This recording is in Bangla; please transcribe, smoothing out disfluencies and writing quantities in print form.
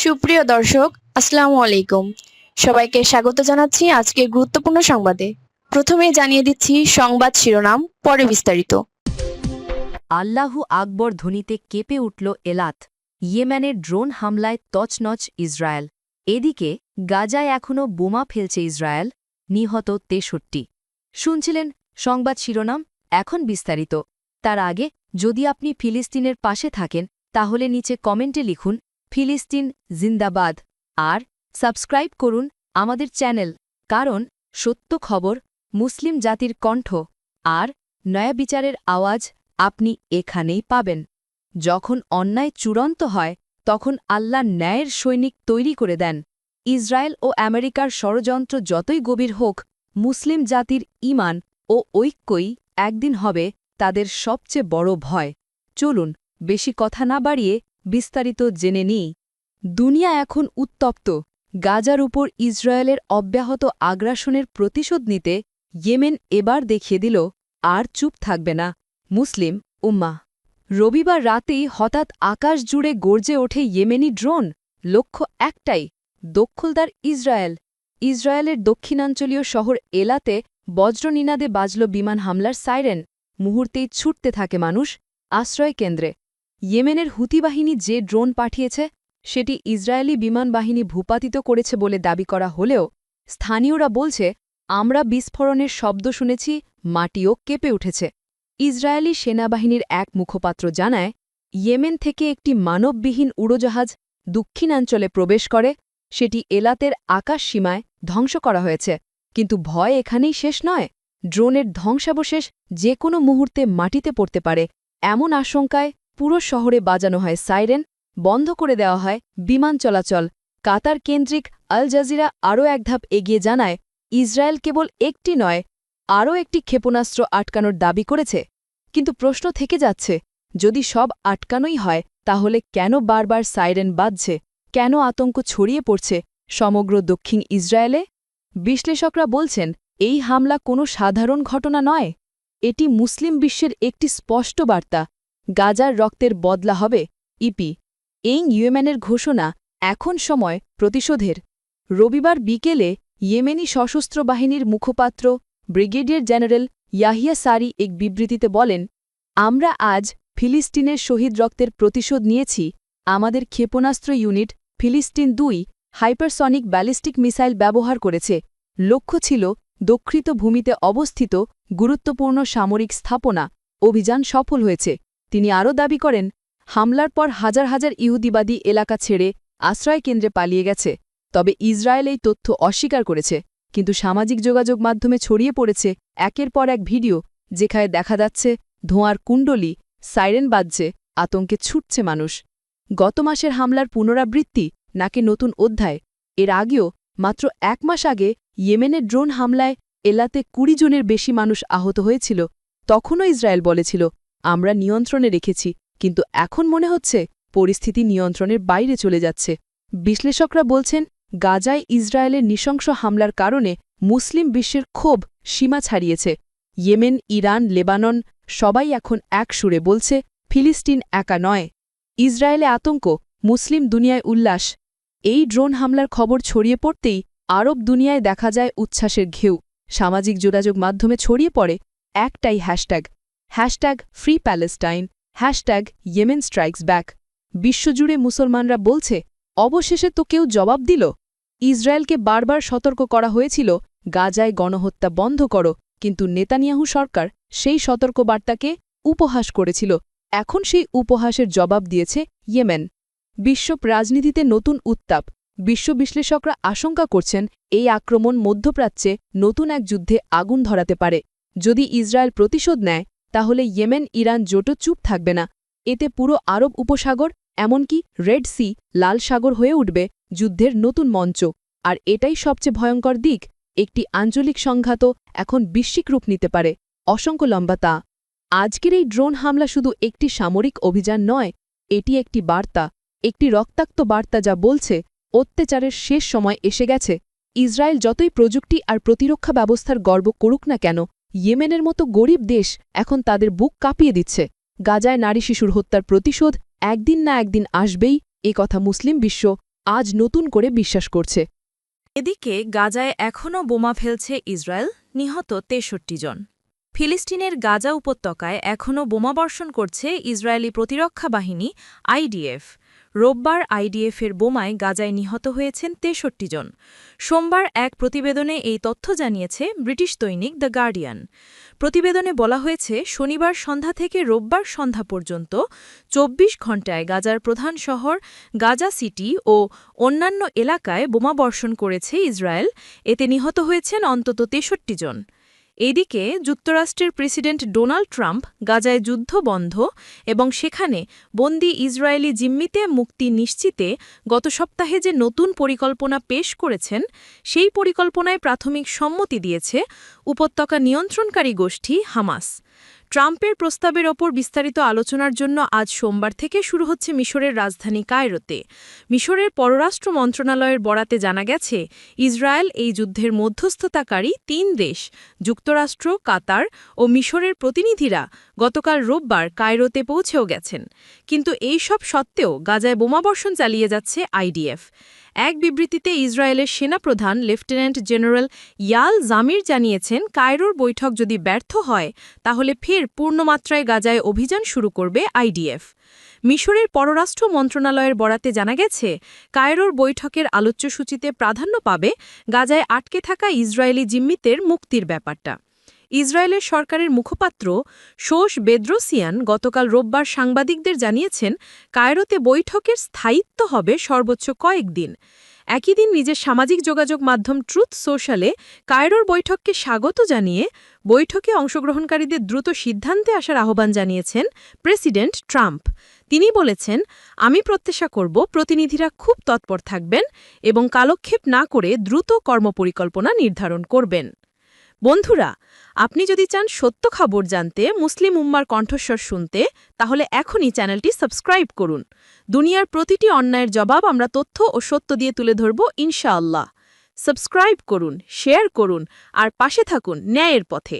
সুপ্রিয় দর্শক, আসসালামু আলাইকুম। সবাইকে স্বাগত জানাচ্ছি আজকের গুরুত্বপূর্ণ সংবাদে। প্রথমেই জানিয়ে দিচ্ছি সংবাদ শিরোনাম, পরে বিস্তারিত। আল্লাহু আকবর ধ্বনিতে কেঁপে উঠল এলাত। ইয়েমেনের ড্রোন হামলায় তছনছ ইসরায়েল। এদিকে গাজায় এখনও বোমা ফেলছে ইসরায়েল, নিহত ৬৩। শুনছিলেন সংবাদ শিরোনাম, এখন বিস্তারিত। তার আগে যদি আপনি ফিলিস্তিনের পাশে থাকেন তাহলে নিচে কমেন্টে লিখুন ফিলিস্তিন জিন্দাবাদ আর সাবস্ক্রাইব করুন আমাদের চ্যানেল, কারণ সত্য খবর, মুসলিম জাতির কণ্ঠ আর ন্যায় বিচারের আওয়াজ আপনি এখানেই পাবেন। যখন অন্যায় চূড়ান্ত হয় তখন আল্লাহ ন্যায়ের সৈনিক তৈরি করে দেন। ইসরায়েল ও আমেরিকার ষড়যন্ত্র যতই গভীর হোক, মুসলিম জাতির ঈমান ও ঐক্যই একদিন হবে তাদের সবচেয়ে বড় ভয়। চলুন বেশি কথা না বাড়িয়ে বিস্তারিত জেনে নিই। দুনিয়া এখন উত্তপ্ত। গাজার উপর ইসরায়েলের অব্যাহত আগ্রাসনের প্রতিশোধ নিতে ইয়েমেন এবার দেখিয়ে দিল আর চুপ থাকবে না মুসলিম উম্মাহ। রবিবার রাতেই হঠাৎ আকাশ জুড়ে গর্জে ওঠে ইয়েমেনি ড্রোন। লক্ষ্য একটাই, দখলদার ইসরায়েল। ইসরায়েলের দক্ষিণাঞ্চলীয় শহর এলাতে বজ্রনিনাদে বাজল বিমান হামলার সাইরেন। মুহূর্তেই ছুটতে থাকে মানুষ আশ্রয় কেন্দ্রে। ইয়েমেনের হুতি বাহিনী যে ড্রোন পাঠিয়েছে সেটি ইসরায়েলি বিমান বাহিনী ভূপাতিত করেছে বলে দাবি করা হলেও স্থানীয়রা বলছে, আমরা বিস্ফোরণের শব্দ শুনেছি, মাটিও কেঁপে উঠেছে। ইসরায়েলি সেনাবাহিনীর এক মুখপাত্র জানায়, ইয়েমেন থেকে একটি মানববিহীন উড়োজাহাজ দক্ষিণাঞ্চলে প্রবেশ করে, সেটি এলাতের আকাশ সীমায় ধ্বংস করা হয়েছে। কিন্তু ভয় এখানেই শেষ নয়। ড্রোনের ধ্বংসাবশেষ যে কোনো মুহূর্তে মাটিতে পড়তে পারে, এমন আশঙ্কায় পুরো শহরে বাজানো হয় সাইরেন, বন্ধ করে দেওয়া হয় বিমান চলাচল। কাতার কেন্দ্রিক আল জাজিরা আরও এক ধাপ এগিয়ে জানায়, ইসরায়েল কেবল একটি নয়, আরও একটি ক্ষেপণাস্ত্র আটকানোর দাবি করেছে। কিন্তু প্রশ্ন থেকে যাচ্ছে, যদি সব আটকানোই হয় তাহলে কেন বারবার সাইরেন বাজছে, কেন আতঙ্ক ছড়িয়ে পড়ছে সমগ্র দক্ষিণ ইসরায়েলে? বিশ্লেষকরা বলছেন, এই হামলা কোনো সাধারণ ঘটনা নয়। এটি মুসলিম বিশ্বের একটি স্পষ্ট বার্তা, গাজার রক্তের বদলা হবে ইপি। এই ইয়েমেনের ঘোষণা, এখন সময় প্রতিশোধের। রবিবার বিকেলে ইয়েমেনি সশস্ত্র বাহিনীর মুখপাত্র ব্রিগেডিয়ার জেনারেল ইয়াহিয়া সারি এক বিবৃতিতে বলেন, আমরা আজ ফিলিস্তিনের শহীদ রক্তের প্রতিশোধ নিয়েছি। আমাদের ক্ষেপণাস্ত্র ইউনিট ফিলিস্তিন ২ হাইপারসনিক ব্যালিস্টিক মিসাইল ব্যবহার করেছে। লক্ষ্য ছিল দক্ষিণ ভূমিতে অবস্থিত গুরুত্বপূর্ণ সামরিক স্থাপনা। অভিযান সফল হয়েছে। তিনি আরও দাবি করেন, হামলার পর হাজার হাজার ইহুদিবাদী এলাকা ছেড়ে আশ্রয়কেন্দ্রে পালিয়ে গেছে। তবে ইসরায়েল এই তথ্য অস্বীকার করেছে। কিন্তু সামাজিক যোগাযোগ মাধ্যমে ছড়িয়ে পড়েছে একের পর এক ভিডিও, যেখানে দেখা যাচ্ছে ধোঁয়ার কুণ্ডলী, সাইরেন বাজছে, আতঙ্কে ছুটছে মানুষ। গত মাসের হামলার পুনরাবৃত্তি নাকি নতুন অধ্যায়? এর আগেও মাত্র ১ মাস আগে ইয়েমেনের ড্রোন হামলায় এলাতে ২০ জনের বেশি মানুষ আহত হয়েছিল। তখনও ইসরায়েল বলেছিল, আমরা নিয়ন্ত্রণে রেখেছি। কিন্তু এখন মনে হচ্ছে পরিস্থিতি নিয়ন্ত্রণের বাইরে চলে যাচ্ছে। বিশ্লেষকরা বলছেন, গাজায় ইসরায়েলের নৃশংস হামলার কারণে মুসলিম বিশ্বের ক্ষোভ সীমা ছাড়িয়েছে। ইয়েমেন, ইরান, লেবানন সবাই এখন এক সুরে বলছে, ফিলিস্তিন একা নয়। ইসরায়েলে আতঙ্ক, মুসলিম দুনিয়ায় উল্লাস। এই ড্রোন হামলার খবর ছড়িয়ে পড়তেই আরব দুনিয়ায় দেখা যায় উচ্ছ্বাসের ঘেউ। সামাজিক যোগাযোগ মাধ্যমে ছড়িয়ে পড়ে একটাই hashtag free Palestine, Yemen strikes back. বিশ্বজুড়ে মুসলমানরা বলছে, অবশেষে তো কেউ জবাব দিল। ইসরায়েলকে বারবার সতর্ক করা হয়েছিল, গাজায় গণহত্যা বন্ধ করো, কিন্তু নেতানিয়াহু সরকার সেই সতর্কবার্তাকে উপহাস করেছিল। এখন সেই উপহাসের জবাব দিয়েছে ইয়েমেন। বিশ্ব রাজনীতিতে নতুন উত্তাপ। বিশ্ব বিশ্লেষকরা আশঙ্কা করছেন, এই আক্রমণ মধ্যপ্রাচ্যে নতুন এক যুদ্ধে আগুন ধরাতে পারে। যদি ইসরায়েল প্রতিশোধ নেয় তাহলে ইয়েমেন ইরান জোটও চুপ থাকবে না। এতে পুরো আরব উপসাগর, এমনকি রেড সি, লাল সাগর হয়ে উঠবে যুদ্ধের নতুন মঞ্চ। আর এটাই সবচেয়ে ভয়ঙ্কর দিক, একটি আঞ্চলিক সংঘাত এখন বৈশ্বিক রূপ নিতে পারে। অসংখ্য লম্বা তা। আজকের এই ড্রোন হামলা শুধু একটি সামরিক অভিযান নয়, এটি একটি বার্তা, একটি রক্তাক্ত বার্তা যা বলছে, অত্যাচারের শেষ সময় এসে গেছে। ইসরায়েল যতই প্রযুক্তি আর প্রতিরক্ষা ব্যবস্থার গর্ব করুক না কেন, ইয়েমেনের মতো গরিব দেশ এখন তাদের বুক কাঁপিয়ে দিচ্ছে। গাজায় নারী শিশুর হত্যার প্রতিশোধ একদিন না একদিন আসবেই, এ কথা মুসলিম বিশ্ব আজ নতুন করে বিশ্বাস করছে। এদিকে গাজায় এখনও বোমা ফেলছে ইসরায়েল, নিহত ৬৩ জন। ফিলিস্তিনের গাজা উপত্যকায় এখনও বোমাবর্ষণ করছে ইসরায়েলি প্রতিরক্ষা বাহিনী আইডিএফ। রোববার আইডিএফের বোমায় গাজায় নিহত হয়েছেন ৬৩ জন। সোমবার এক প্রতিবেদনে এই তথ্য জানিয়েছে ব্রিটিশ দৈনিক দ্য গার্ডিয়ান। প্রতিবেদনে বলা হয়েছে, শনিবার সন্ধ্যা থেকে রোববার সন্ধ্যা পর্যন্ত ২৪ ঘণ্টায় গাজার প্রধান শহর গাজা সিটি ও অন্যান্য এলাকায় বোমাবর্ষণ করেছে ইসরায়েল। এতে নিহত হয়েছেন অন্তত ৬৩ জন। এদিকে যুক্তরাষ্ট্রের প্রেসিডেন্ট ডোনাল্ড ট্রাম্প গাজায় যুদ্ধ বন্ধ এবং সেখানে বন্দী ইসরায়েলি জিম্মিতে মুক্তি নিশ্চিতে গত সপ্তাহে যে নতুন পরিকল্পনা পেশ করেছেন, সেই পরিকল্পনায় প্রাথমিক সম্মতি দিয়েছে উপত্যকা নিয়ন্ত্রণকারী গোষ্ঠী হামাস। ট্রাম্পের প্রস্তাবের ওপর বিস্তারিত আলোচনার জন্য আজ সোমবার থেকে শুরু হচ্ছে মিশরের রাজধানী কায়রোতে। মিশরের পররাষ্ট্র মন্ত্রণালয়ের বরাতে জানা গেছে, ইসরায়েল এই যুদ্ধের মধ্যস্থতাকারী ৩ দেশ যুক্তরাষ্ট্র, কাতার ও মিশরের প্রতিনিধিরা গতকাল রোববার কায়রোতে পৌঁছেও গেছেন। কিন্তু এই সব সত্ত্বেও গাজায় বোমাবর্ষণ চালিয়ে যাচ্ছে আইডিএফ। এক বিবৃতিতে ইসরায়েলের সেনাপ্রধান লেফটেন্যান্ট জেনারেল ইয়াল জামির জানিয়েছেন, কায়রোর বৈঠক যদি ব্যর্থ হয় তাহলে ফের পূর্ণমাত্রায় গাজায় অভিযান শুরু করবে আইডিএফ। মিশরের পররাষ্ট্র মন্ত্রণালয়ের বরাতে জানা গেছে, কায়রোর বৈঠকের আলোচ্যসূচিতে প্রাধান্য পাবে গাজায় আটকে থাকা ইসরায়েলি জিম্মিদের মুক্তির ব্যাপারটা। ইসরায়েলের সরকারের মুখপাত্র শোস বেদ্রোসিয়ান গতকাল রোববার সাংবাদিকদের জানিয়েছেন, কায়রোতে বৈঠকের স্থায়িত্ব হবে সর্বোচ্চ কয়েকদিন। একই দিন নিজের সামাজিক যোগাযোগ মাধ্যম ট্রুথ সোশ্যালে কায়রোর বৈঠককে স্বাগত জানিয়ে বৈঠকে অংশগ্রহণকারীদের দ্রুত সিদ্ধান্তে আসার আহ্বান জানিয়েছেন প্রেসিডেন্ট ট্রাম্প। তিনি বলেছেন, আমি প্রত্যাশা করব প্রতিনিধিরা খুব তৎপর থাকবেন এবং কালক্ষেপ না করে দ্রুত কর্মপরিকল্পনা নির্ধারণ করবেন। বন্ধুরা, আপনি যদি চান সত্য খবর জানতে, মুসলিম উম্মার কণ্ঠস্বর শুনতে, তাহলে এখনই চ্যানেলটি সাবস্ক্রাইব করুন। দুনিয়ার প্রতিটি অন্যায়ের জবাব আমরা তথ্য ও সত্য দিয়ে তুলে ধরব ইনশাআল্লাহ। সাবস্ক্রাইব করুন, শেয়ার করুন আর পাশে থাকুন ন্যায়ের পথে।